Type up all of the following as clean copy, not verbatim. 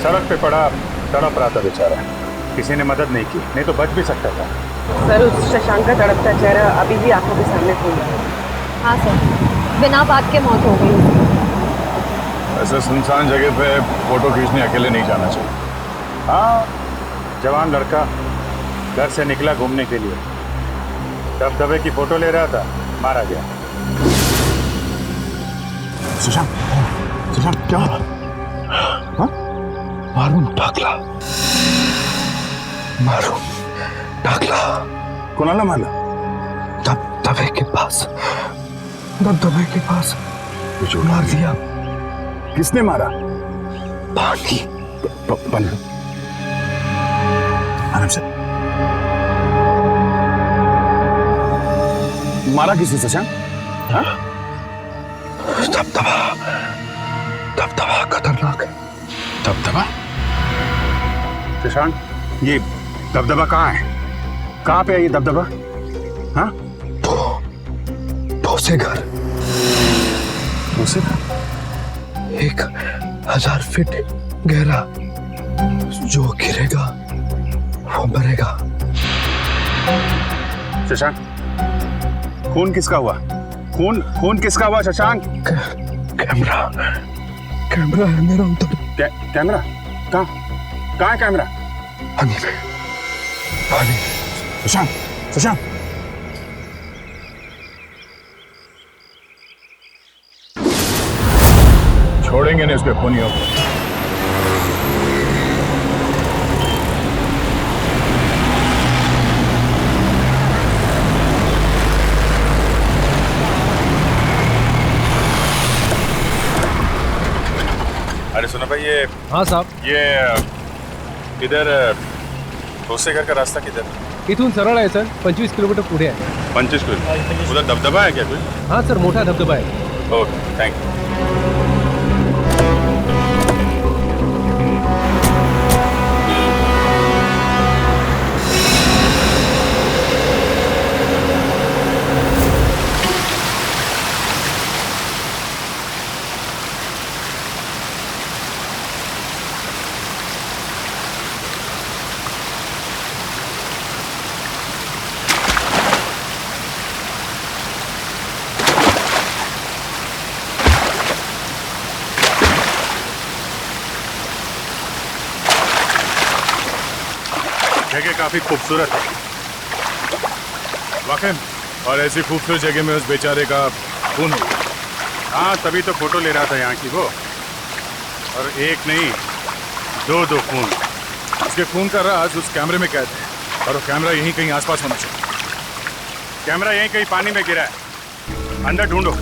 सड़क पे पड़ा तड़प रहा था बेचारा, किसी ने मदद नहीं की, नहीं तो बच भी सकता था। सर, उस शशांक का तड़पता चेहरा अभी भी आंखों के सामने घूम रहा है। हाँ सर, बिना बात के मौत हो गई। ऐसे सुनसान जगह पे फोटो खींचने अकेले नहीं जाना चाहिए। हाँ, जवान लड़का घर से निकला घूमने के लिए, दबदबे की फोटो ले रहा था, मारा गया। शशांक, शशांक क्या हुआ? हाँ? मारून टाकला, मारून टाकला। कोणाला मारला? दबदबे के पास, दबदबे के पास मार दिया। किसने मारा? पानी। पानी। आराम से। मारा किसने शशांक? हाँ? दबदबा, दबदबा खतरनाक है। दबदबा? शशांक, ये दबदबा कहाँ है? कहाँ पे है ये दबदबा? हाँ? भोसे घर। भोसे घर? 1000 फीट गहरा। जो गिरेगा वो मरेगा। शशांक, खून किसका हुआ? खून किसका हुआ शशांक? कैमरा, कैमरा है मेरा उधर। कैमरा? कहाँ है कैमरा? पानी में, पानी। शशांक, शशांक। छोड़ेंगे नहीं उसके खूनियों को। अरे सुनो भाई, ये हाँ साहब, ये इधर भोसे घर का रास्ता किधर? इथून सरळ आहे सर, 25 किलोमीटर पुढे आहे। 25 किलोमीटर। उधर दबदबा है क्या कोई? हाँ सर, मोठा धबधबा आहे। Okay, thank you. जगह काफी खूबसूरत है वाकई, और ऐसी खूबसूरत जगह में उस बेचारे का खून हो गया। हाँ, तभी तो फोटो ले रहा था यहाँ की वो, और एक नहीं दो खून। उसके खून का राज उस कैमरे में कैद है, और वो कैमरा यहीं कहीं आसपास होना चाहिए। कैमरा यहीं कहीं पानी में गिरा है, अंदर ढूंढो।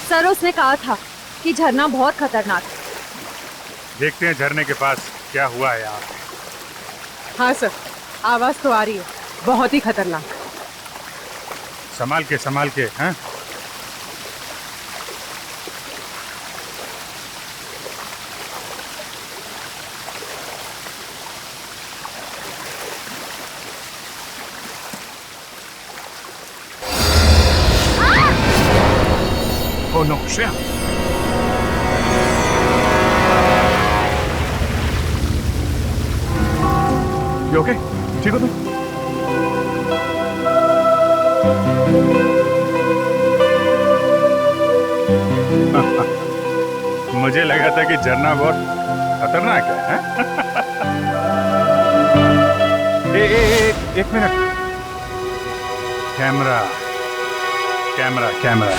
सर, उसने कहा था कि झरना बहुत खतरनाक है। देखते हैं झरने के पास क्या हुआ है यहाँ। हाँ सर, आवाज तो आ रही है, बहुत ही खतरनाक। संभाल के, हैं? नो श्रेया। You okay? ठीक हो तुम? मुझे लगा था कि झरना बहुत खतरनाक है, एक minute. Camera camera camera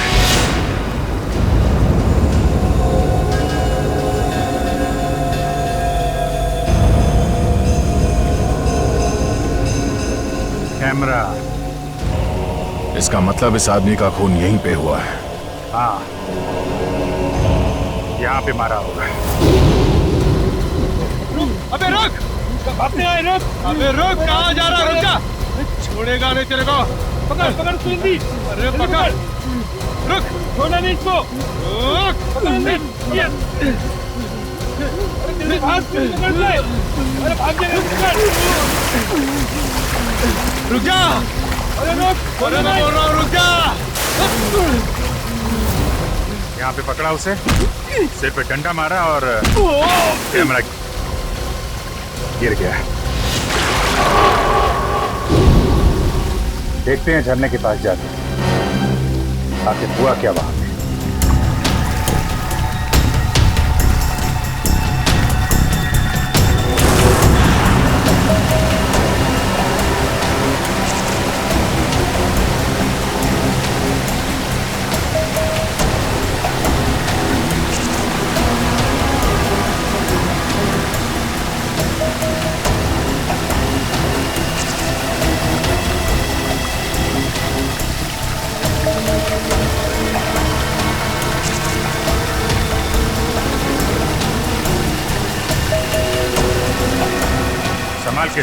camera. इसका मतलब इस आदमी का खून यहीं पे हुआ है। हाँ, यहाँ पे मारा होगा। अबे रुक! अपने आए रुक! अबे रुक! कहाँ जा रहा? रुक जा! छोड़ेगा नहीं तेरे को। पकड़ पकड़ सुंदी! अरे पकड़! रुक! छोड़ना नहीं इसको! रुक! पकड़ नहीं! अरे तेरे हाथ पकड़ ले! अरे भाग जा! रुक जा! अरे रुक! अरे मैं बोल रहा हूँ रुक जा! यहाँ पे पकड़ा उसे, सिर पे डंडा मारा और कैमरा गिर गया। देखते हैं झरने के पास जाते हैं आखिर हुआ क्या वहां पे।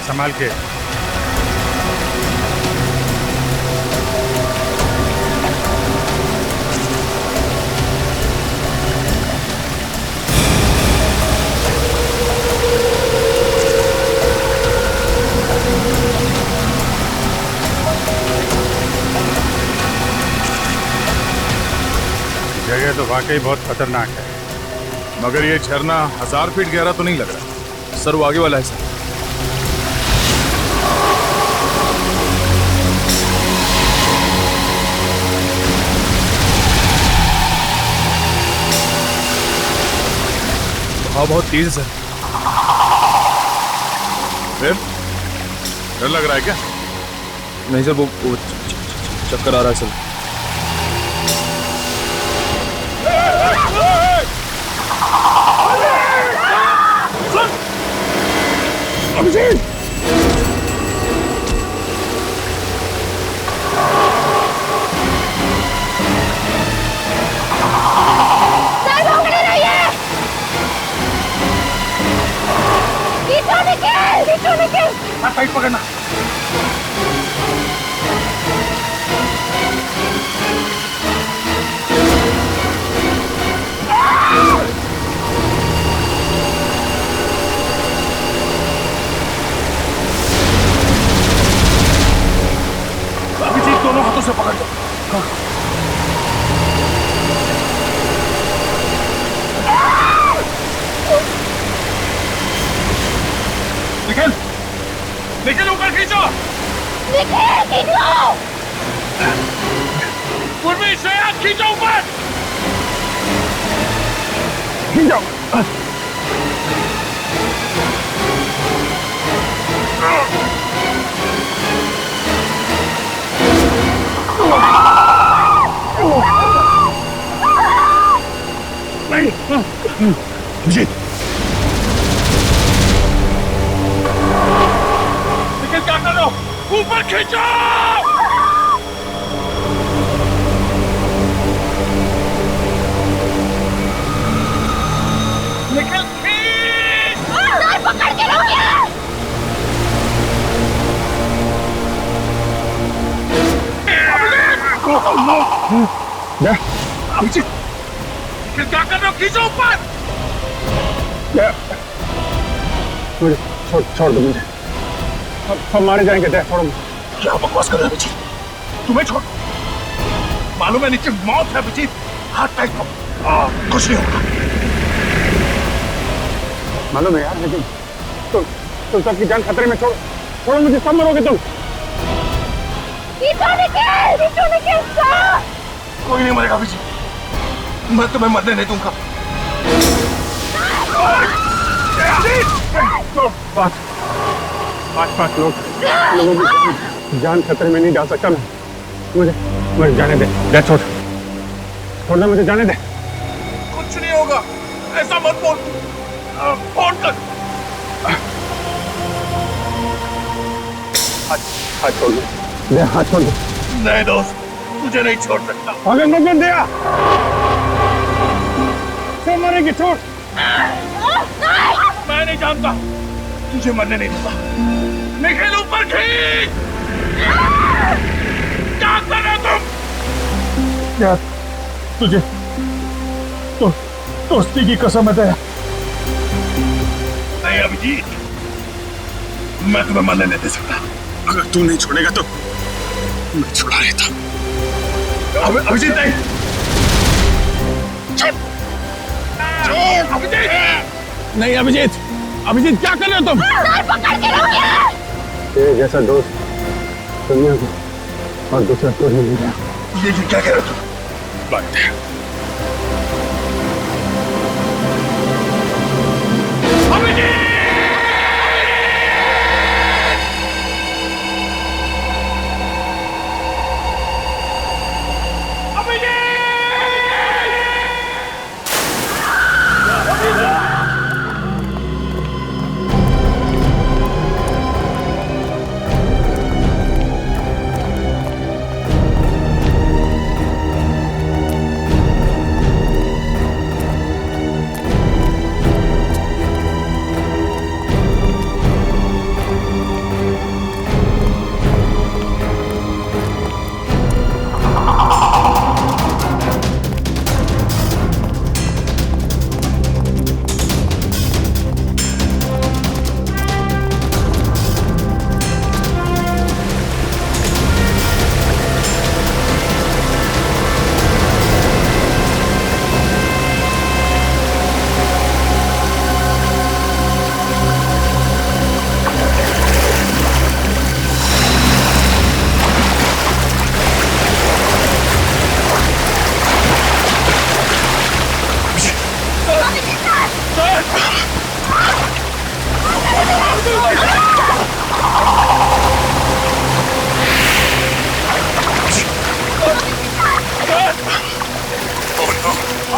संभाल के जगह तो वाकई बहुत खतरनाक है, मगर ये झरना 1000 फीट गहरा तो नहीं लग रहा। सर वो आगे वाला है सर। हाँ बहुत तेज है सर। फिर डर लग रहा है क्या? नहीं सर वो चक्कर आ रहा है सर। अभिजीत! साइड पकड़ना। अभिजीत दोनों हाथों से पकड़ लो। निखिल, निखिल ऊपर खींचो। उर्मी, श्रेया खींचो ऊपर। खींचो। अभिजीत, निखिल क्या कर रहे हो? ऊपर खींचो। निखिल खींच। पकड़ के रखिए। अभिजीत, निखिल क्या कर रहे हो? खींचो ऊपर। मुझे छोड़ दो मुझे। हम मारे जाएंगे। छोड़ो। क्या बकवास कर रहे हो अभिजीत? तुम्हें छोड़। मालूम है नीचे मौत है अभिजीत। हाथ टाइट को कुछ नहीं होगा। मालूम है यार, लेकिन तुम सबकी जान खतरे में। छोड़ो मुझे, सब मरोगे तुम। कोई नहीं मरेगा अभिजीत, मैं तुम्हें मरने नहीं दूंगा। पांच लोगों की जान खतरे में नहीं डाल सकता मैं। मुझे जाने दे। छोड़ना, मुझे जाने दे। कुछ नहीं होगा, ऐसा मत बोल। फोन कर। हाथ छोड़ दे, हाथ छोड़ दे। नहीं दोस्त, तुझे नहीं छोड़ सकता। अगर मत दिया तो मरेगी। छोड़। मैं नहीं जानता, तुझे मरने नहीं दूंगा। निखिल ऊपर खींच। क्या कर रहे हो तुम? यार तुझे तो दोस्ती की कसम है तेरा। नहीं अभिजीत, मैं तुम्हें मरने नहीं दे सकता। अगर तू नहीं छोड़ेगा तो मैं छुड़ा लेता। अभिजीत नहीं। नहीं अभिजीत क्या कर रहे हो तुम? तेरे जैसा दोस्त दुनिया को और दूसरा कोई नहीं मिला। ये क्या कह रहे हो तुम? बात है।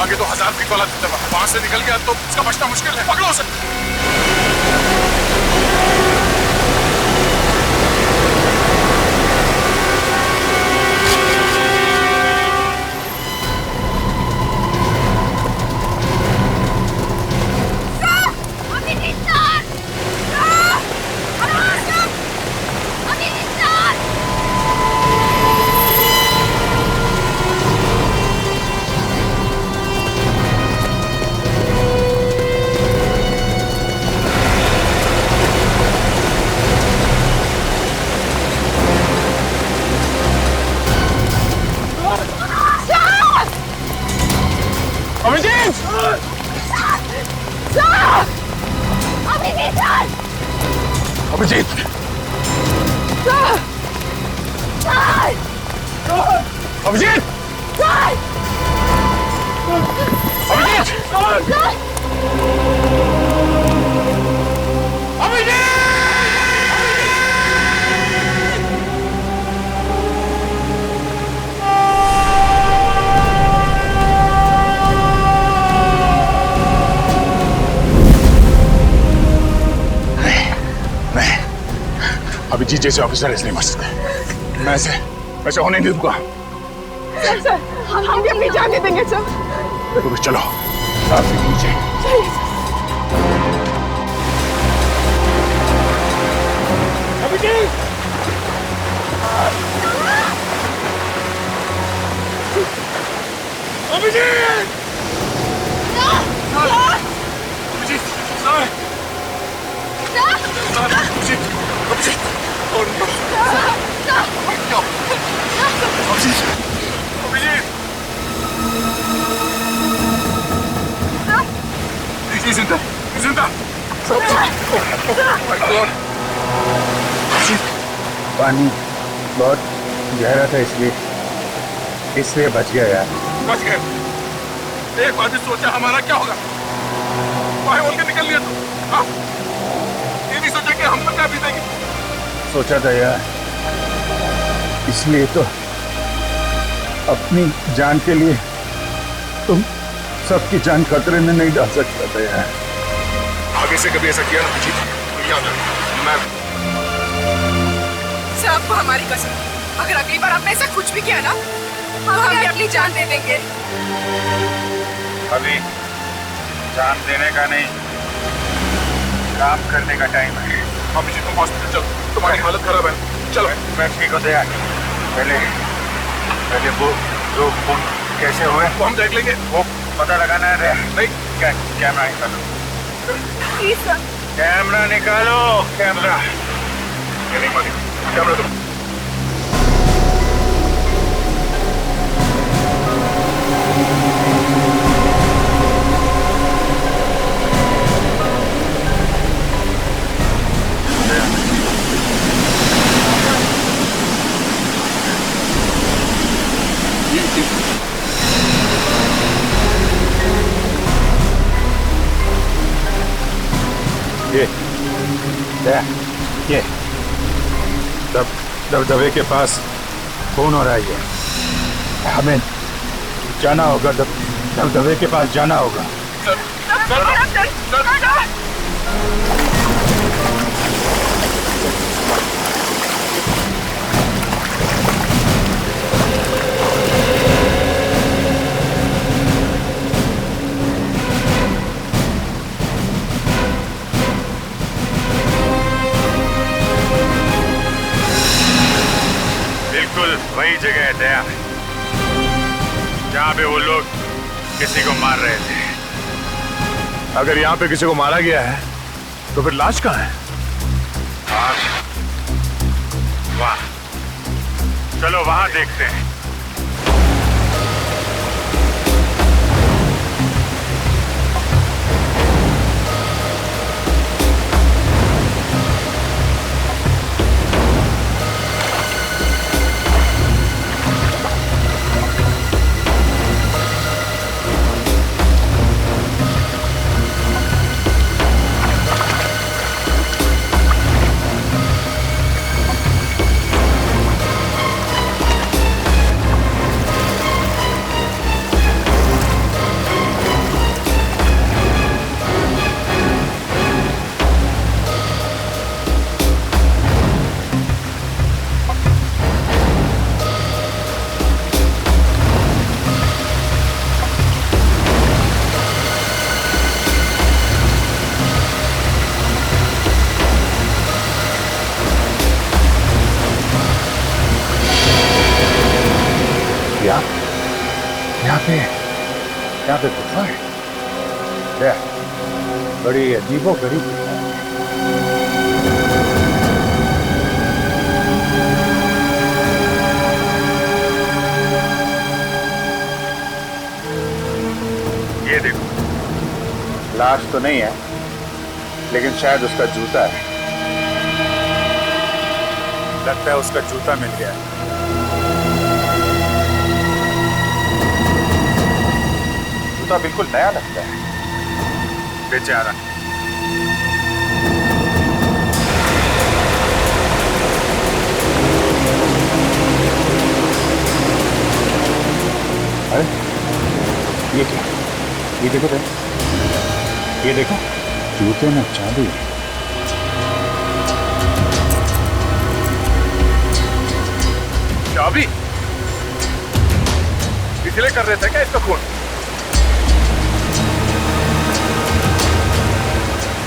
आगे तो 1000 फीट वाला दबदबा, वहां से निकल गया तो उसका बचना मुश्किल है। पकड़ो उसे। अभिजीत, अभिजीत! अभिजीत जैसे ऑफिसर इसलिए मर सकते। मैं ऐसे होने नहीं दूंगा। सर हम भी अपनी जान दे देंगे सर। तो चलो साथ में नीचे। अभिजीत! अभिजीत! अभिजीत! ये जिंदा, ये जिंदा। पानी बहुत गहरा था इसलिए बच गया यार। बच गए। एक बार भी सोचा हमारा क्या होगा? बाहर बोल के निकल लिया तो, हाँ? ये नहीं सोचा कि हम पर क्या बीतेगी? सोचा था यार, इसलिए तो अपनी जान के लिए तुम सबकी जान खतरे में नहीं डाल सकता था यार। आगे से कभी ऐसा किया ना अभिजीत, तो याद रख, मैं सर आपको हमारी कसम, अगर अगली बार आपने ऐसा कुछ भी किया ना तो हम भी अपनी जान दे देंगे। अभी जान देने का नहीं, काम करने का टाइम है। अभिजीत तुम हॉस्पिटल चलो, तुम्हारी हालत खराब है। चलो। मैं ठीक हो गया। पहले वो जो खून कैसे हुए वो हम देख लेंगे। वो पता लगाना है। नहीं, कैमरा निकालो, प्लीज सर। कैमरा निकालो, कैमरा। ये नहीं मानी, कैमरा दो। ये दबदबे के पास खून हो रहा है। हमें जाना होगा, दबदबे के पास जाना होगा। वही जगह है दया, जहाँ पे वो लोग किसी को मार रहे थे। अगर यहाँ पे किसी को मारा गया है तो फिर लाश कहाँ है? वहाँ, चलो वहाँ देखते हैं। यहाँ पे गुफा है। बड़ी अजीबो गरीब गुफा है। ये देखो, लाश तो नहीं है, लेकिन शायद उसका जूता है। लगता है उसका जूता मिल गया है। जूता बिल्कुल नया लगता है। बेचारा। अरे ये क्या? ये देखो तो, ये देखो, जूते में चाबी। चाबी? इसलिए कर रहे थे क्या इसका खून?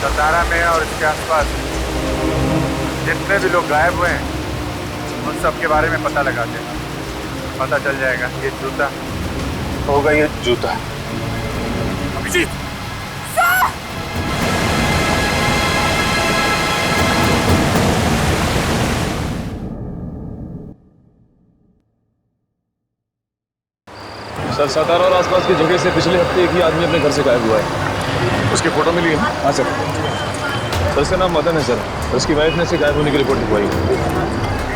सरदारा में और इसके आसपास जितने भी लोग गायब हुए हैं, उन सब के बारे में पता लगाते हैं। पता चल जाएगा ये जूता होगा, ये जूता। अभिजीत! सर, सतारा और आसपास की जगह से पिछले हफ्ते एक ही आदमी अपने घर से गायब हुआ है। उसकी फोटो मिली है? हाँ सर। सर उसका नाम मदन है सर। उसकी वाइफ ने उसे गायब होने की रिपोर्ट लिखवाई।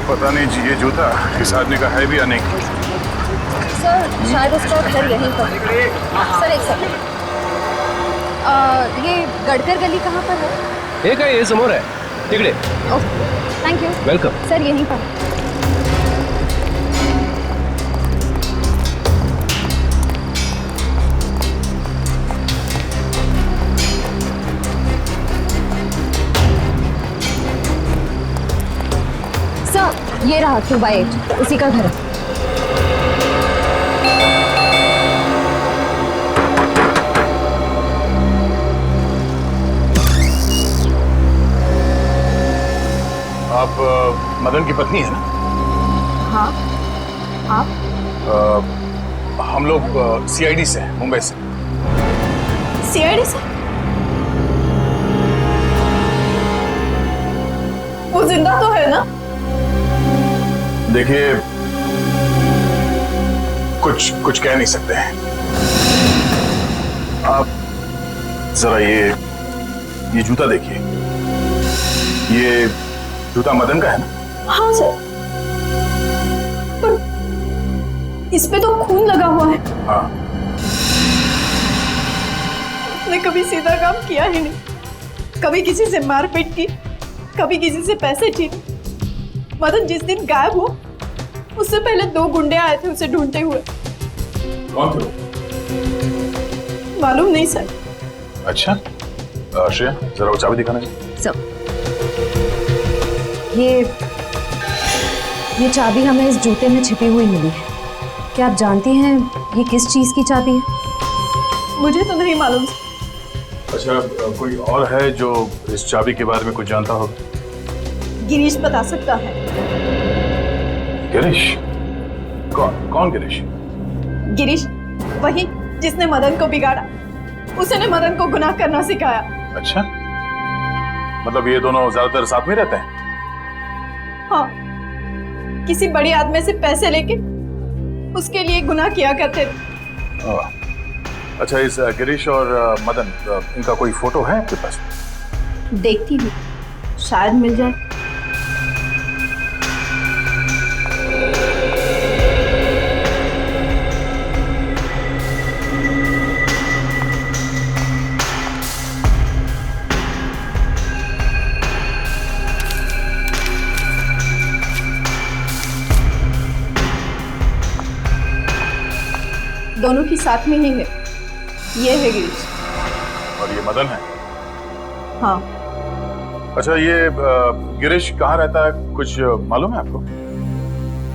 पता नहीं जी, ये जूता इस आदमी का है भी या नहीं। सर शायद उसका घर यहीं पर। सर एक सेकंड, ये गड़कर गली कहाँ पर है? हे काय हे समोर आहे तिकडे। Okay thank you. Welcome. Sir यहीं पर। सर ये रहा 2/8, उसी का घर है। आप मदन की पत्नी है ना? हाँ आप? हम लोग CID से हैं, मुंबई से। सीआईडी से? वो जिंदा तो है ना? देखिए, कुछ कह नहीं सकते हैं। आप जरा ये जूता देखिए। ये जूता मदन का है ना? हाँ सर, पर इस पे तो खून लगा हुआ है। हाँ। उसने कभी सीधा काम किया ही नहीं, कभी किसी से मारपीट की, कभी किसी से पैसे छीने। मदन जिस दिन गायब हुआ उससे पहले 2 गुंडे आए थे उसे ढूंढते हुए। कौन थे वो? मालूम नहीं सर। अच्छा, श्रेया जरा वो चाबी दिखाना चाहिए। सर ये चाबी हमें इस जूते में छिपी हुई मिली है। क्या आप जानती हैं ये किस चीज की चाबी है? मुझे तो नहीं मालूम। अच्छा, कोई और है जो इस चाबी के बारे में कुछ जानता हो? गिरीश बता सकता है। गिरीश? कौन गिरीश? गिरीश वही जिसने मदन को बिगाड़ा। उसने मदन को गुनाह करना सिखाया। अच्छा, मतलब ये दोनों ज्यादातर साथ में रहते हैं? हाँ, किसी बड़ी आदमी से पैसे लेके उसके लिए गुनाह किया करते थे। अच्छा, इस गिरीश और मदन, इनका कोई फोटो है आपके पास? देखती हूँ, शायद मिल जाए। दोनों की साथ में ही है। ये है गिरीश और ये मदन है? हाँ। अच्छा, ये गिरीश कहाँ रहता है, कुछ मालूम है आपको?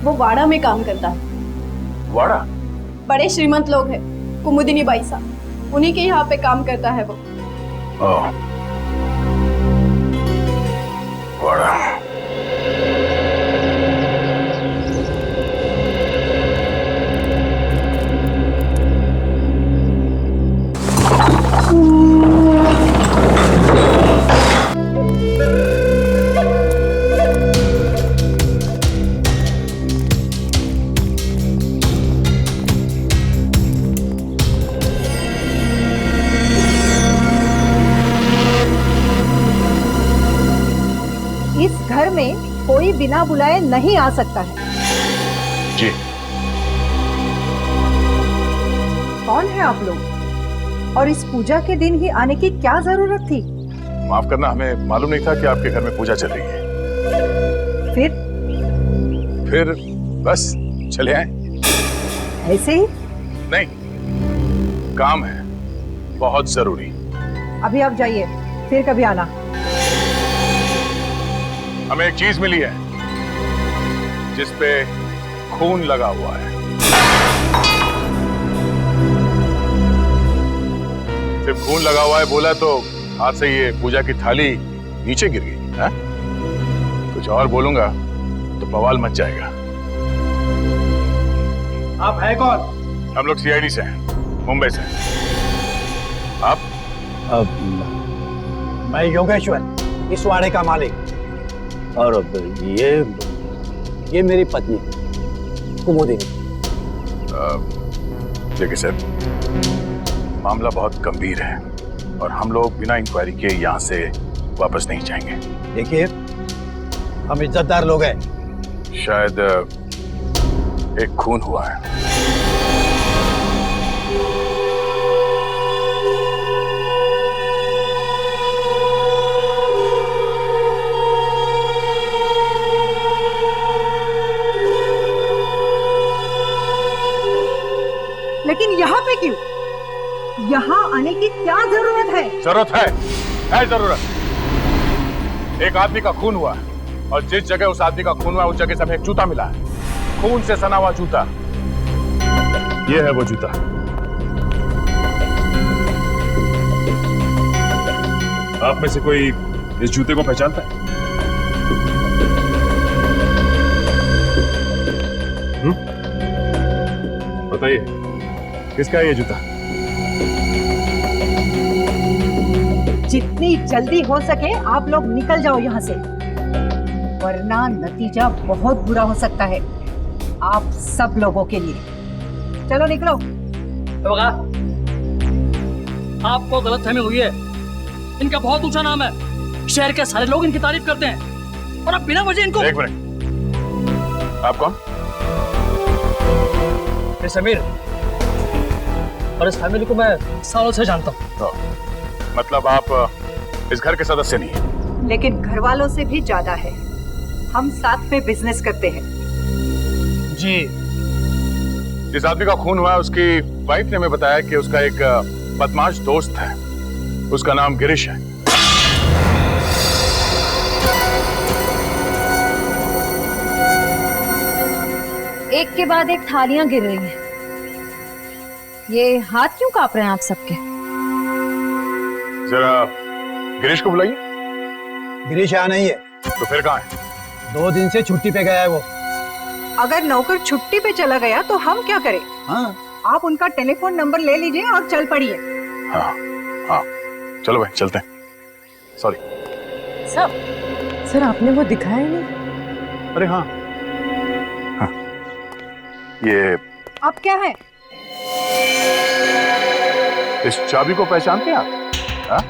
वो वाड़ा में काम करता है। वाड़ा? बड़े श्रीमंत लोग हैं, कुमुदिनी बाई साहब, उन्हीं के यहाँ पे काम करता है वो। ओह, वाड़ा। इस घर में कोई बिना बुलाए नहीं आ सकता है। जी। कौन है आप लोग? और इस पूजा के दिन ही आने की क्या जरूरत थी? माफ करना, हमें मालूम नहीं था कि आपके घर में पूजा चल रही है। फिर बस चले आए। ऐसे ही? नहीं, काम है बहुत जरूरी। अभी आप जाइए, फिर कभी आना। हमें एक चीज मिली है जिस पे खून लगा हुआ है। सिर्फ खून लगा हुआ है बोला तो हाथ से ये पूजा की थाली नीचे गिर गई है? कुछ और बोलूंगा तो बवाल मच जाएगा। आप है कौन? हम लोग CID से हैं, मुंबई से। आप? मैं योगेश्वर, इस वाड़े का मालिक। और ये मेरी पत्नी कुमुदिनी। देखिए सर, मामला बहुत गंभीर है। और हम लोग बिना इंक्वायरी के यहाँ से वापस नहीं जाएंगे। देखिए, हम इज्जतदार लोग हैं। शायद एक खून हुआ है। लेकिन यहाँ पे क्यों? यहाँ आने की क्या जरूरत है? जरूरत है जरूरत। एक आदमी का खून हुआ है और जिस जगह उस आदमी का खून हुआ उस जगह से हमें एक जूता मिला है, खून से सना हुआ जूता। ये है वो जूता। आप में से कोई इस जूते को पहचानता है? बताइए, किसका है ये जूता? जितनी जल्दी हो सके आप लोग निकल जाओ यहाँ से, वरना नतीजा बहुत बुरा हो सकता है आप सब लोगों के लिए। चलो निकलो। आपको गलतफहमी हुई है। इनका बहुत ऊंचा नाम है, शहर के सारे लोग इनकी तारीफ करते हैं और अब बिना वजह इनको। एक मिनट, आप कौन? समीर, और इस फैमिली को मैं सालों से जानता हूँ। मतलब आप इस घर के सदस्य नहीं हैं? लेकिन घर वालों से भी ज्यादा है। हम साथ में बिजनेस करते हैं। जी। जिस आदमी का खून हुआ है उसकी वाइफ ने हमें बताया कि उसका एक बदमाश दोस्त है, उसका नाम गिरीश है। एक के बाद एक थालियां गिर रही हैं। ये हाथ क्यों कांप रहे हैं आप सबके? जरा गिरीश को बुलाइए। गिरीश यहाँ नहीं है। तो फिर कहाँ है? 2 दिन से छुट्टी पे गया है वो। अगर नौकर छुट्टी पे चला गया तो हम क्या करें? हाँ, आप उनका टेलीफोन नंबर ले लीजिए और चल पड़िए। हाँ हाँ, चलो भाई चलते हैं। सॉरी सर आपने वो दिखाया नहीं। अरे हाँ, ये अब क्या है? इस चाबी को पहचानते हैं आप? हाँ?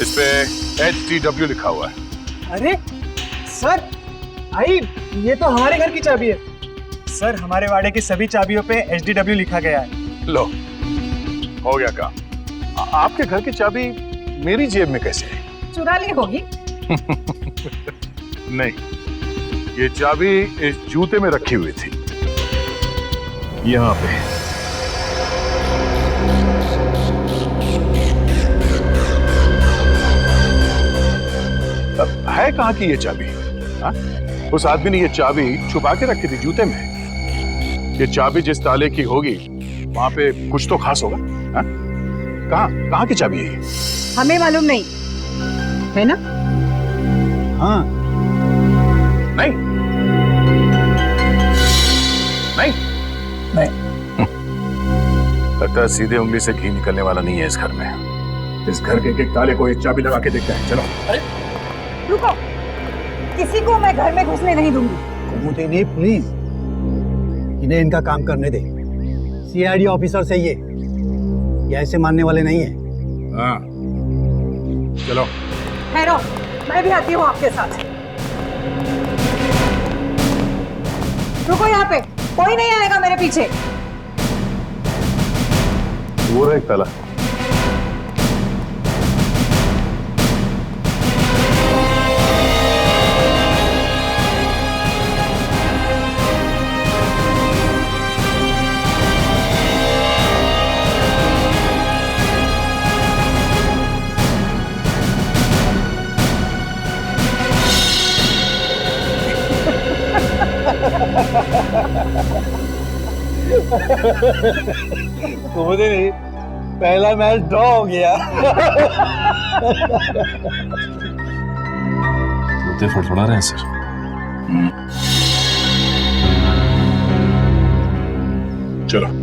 इस पे HTW लिखा हुआ है। अरे सर, भाई ये तो हमारे घर की चाबी है। सर, हमारे वाड़े की सभी चाबियों पे HDW लिखा गया है। लो, हो गया काम। आपके घर की चाबी मेरी जेब में कैसे है? चुरा ली होगी। नहीं, ये चाबी इस जूते में रखी हुई थी, यहाँ पे। अब है कहाँ की ये चाबी? हा? उस आदमी ने ये चाबी छुपा के रखी थी जूते में। ये चाबी जिस ताले की होगी वहां पे कुछ तो खास होगा। हा? कहाँ की चाबी है ये? हमें मालूम नहीं है ना? हाँ। नहीं नहीं नहीं। लगता है सीधे उंगली से घी निकलने वाला नहीं है इस घर में। इस घर के एक ताले को एक चाबी लगा के देखते हैं। चलो। रुको, किसी को मैं घर में घुसने नहीं दूंगी। कुमुदी नहीं, प्लीज इन्हें इनका काम करने दे। CID ऑफिसर से ये ऐसे मानने वाले नहीं है। हाँ, चलो। ठहरो, मैं भी आती हूँ आपके साथ। रुको यहाँ पे, कोई नहीं आएगा मेरे पीछे। वो रहा एक ताला। कुमुदी नहीं, पहला मैच ड्रॉ हो गया। जूते फड़फड़ा रहे हैं सर। चलो।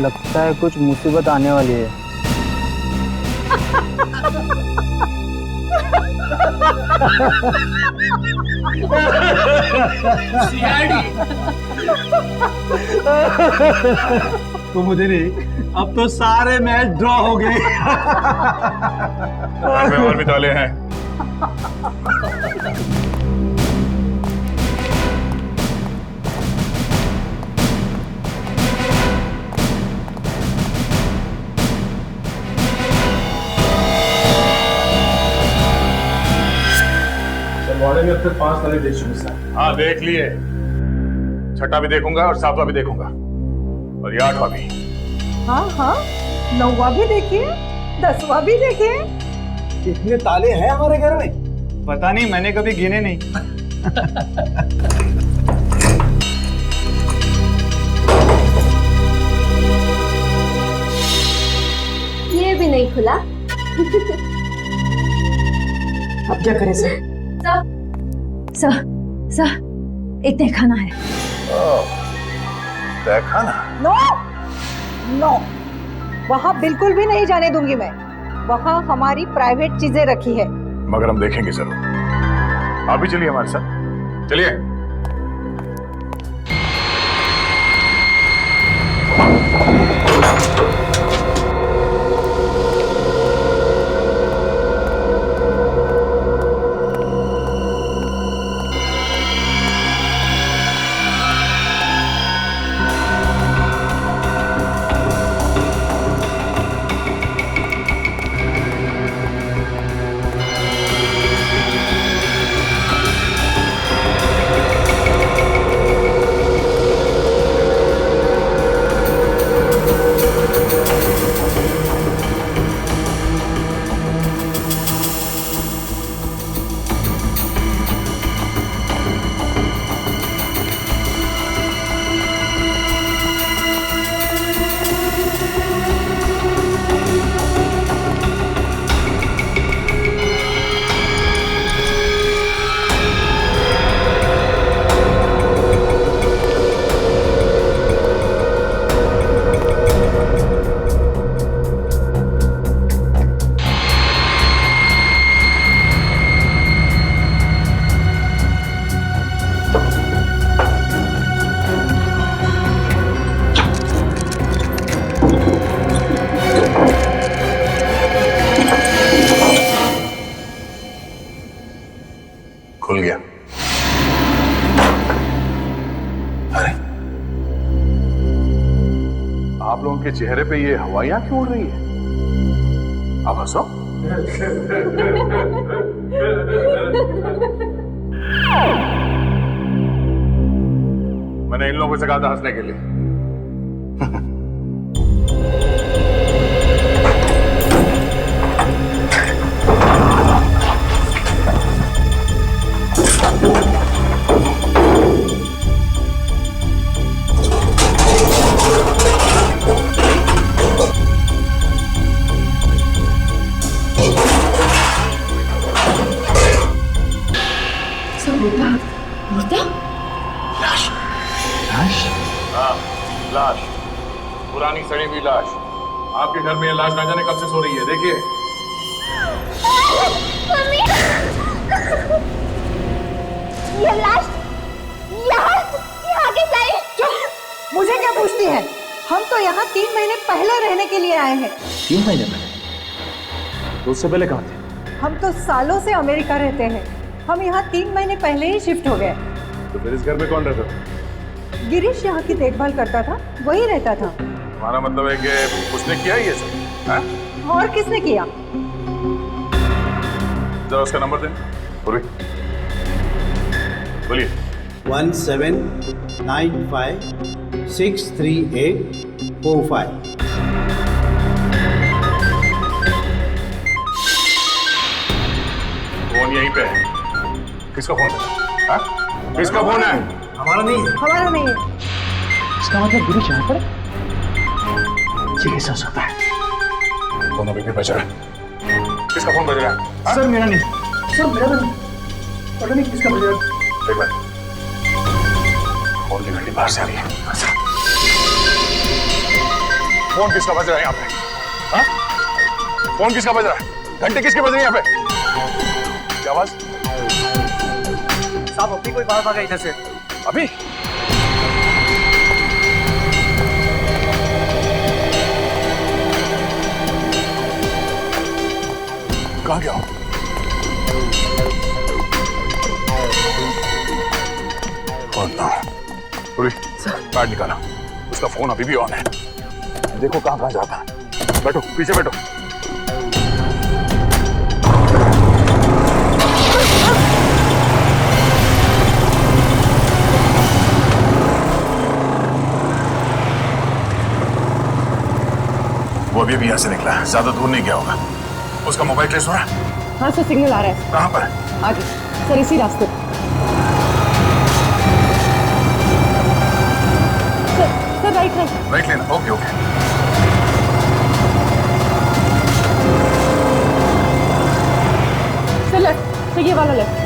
लगता है कुछ मुसीबत आने वाली है। तो मुझे नहीं, अब तो सारे मैच ड्रॉ हो गए। और भी ताले हैं। में अब तक 5 ताले देख चुके सर। हाँ देख लिए, छठा भी देखूंगा और सातवां भी देखूंगा और ये 8वां भी। हाँ हाँ, 9वां भी देखिए, 10वां भी देखिए। इतने ताले हैं हमारे घर में? पता नहीं, मैंने कभी गिने नहीं। ये भी नहीं खुला। अब क्या करें सर? सर एक तहखाना है। तहखाना? नो नो, वहाँ बिल्कुल भी नहीं जाने दूंगी मैं। वहाँ हमारी प्राइवेट चीजें रखी है। मगर हम देखेंगे जरूर। आप भी चलिए हमारे साथ, चलिए। खुल गया। अरे आप लोगों के चेहरे पे ये हवाइयां क्यों उड़ रही है? आप हंसो। मैंने इन लोगों से कहा था हंसने के लिए। लाश, पुरानी सड़ी हुई लाश। आपके घर में ये लाश ना जाने कब से सो रही है, देखिए। ये लाश यहाँ कैसे आई? चुप! मुझे क्या पूछती है? हम तो यहाँ 3 महीने पहले रहने के लिए आए हैं। 3 महीने पहले? तो उससे पहले कहाँ थे? हम तो सालों से अमेरिका रहते हैं। हम यहाँ 3 महीने पहले ही शिफ्ट हो गए। तो फिर इस घर में कौन रहता था? गिरीश यहाँ की देखभाल करता था, वही रहता था। तुम्हारा मतलब है कि उसने किया ये सब? हाँ? और किसने किया? जरा उसका नंबर दें। बोलिए। 1795-638-45। फोन यहीं पे है। किसका फोन है? हाँ? किसका फोन है? हमारा नहीं है। हमारा नहीं है। इसका मतलब गिरीश यहाँ पर? ये कैसे हो सकता है? फोन अभी भी बज रहा है। किसका फोन बज रहा है? हाँ? सर मेरा नहीं। सर मेरा नहीं, पता नहीं किसका बजा। एक बार फोन की घंटी बाहर से आ रही है। फोन किसका बज रहा है यहाँ पे? हाँ? फोन किसका बज रहा है? घंटे किसके बज रहे हैं यहाँ पे? क्या आवाज? साहब अभी कोई बाहर भागा इधर से। अभी? कहाँ गया हो? पैड निकाला, उसका फोन अभी भी ऑन है। देखो कहाँ कहाँ जाता है। बैठो, पीछे बैठो। वो अभी यहाँ से निकला है, ज्यादा दूर नहीं गया होगा। उसका मोबाइल ट्रेस हो रहा है? हाँ सर, सिग्नल आ रहा है। कहाँ पर? आगे सर, इसी रास्ते पर। सर राइट राइट राइट लेना। Okay okay. Sir left, sir ये वाला लेफ्ट।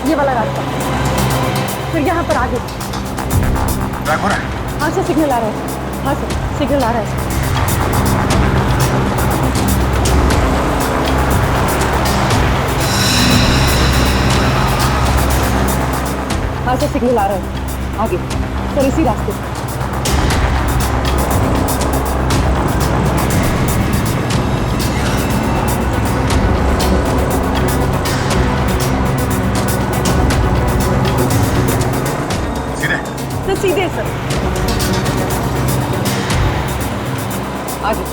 ये वाला रास्ता, फिर यहाँ पर आगे। ट्रैक हो रहा है? हाँ सर, सिग्नल आ रहा है। हाँ सर, सिग्नल आ रहा है। हाँ सर, सिग्नल आ रहा है। आगे सर, इसी रास्ते से। सीधे सर, आगे।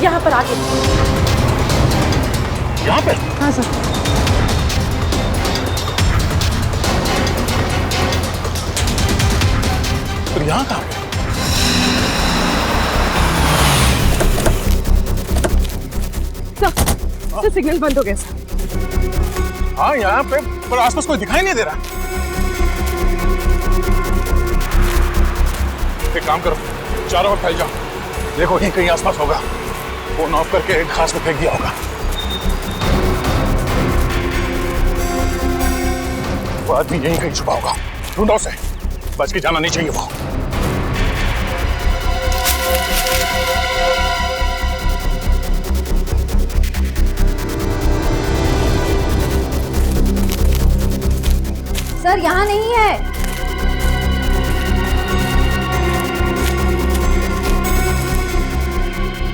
यहाँ पर आगे। यहाँ पे? हाँ सर। फिर यहाँ कहाँ पे? सर सिग्नल बंद हो गया सर। हाँ यहाँ पे, पर आसपास कोई दिखाई नहीं दे रहा। एक काम करो, चारों ओर फैल जाओ, देखो कहीं कहीं आसपास होगा। फोन ऑफ करके एक घास में फेंक दिया होगा। वो आदमी यहीं कहीं छुपा होगा, ढूंढो उसे, बच के जाना नहीं चाहिए वो। सर यहाँ नहीं है।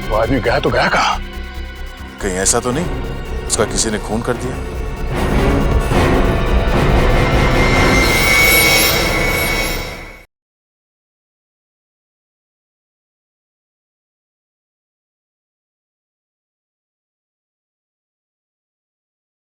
वो आदमी गया तो गया कहाँ? कहीं ऐसा तो नहीं उसका किसी ने खून कर दिया?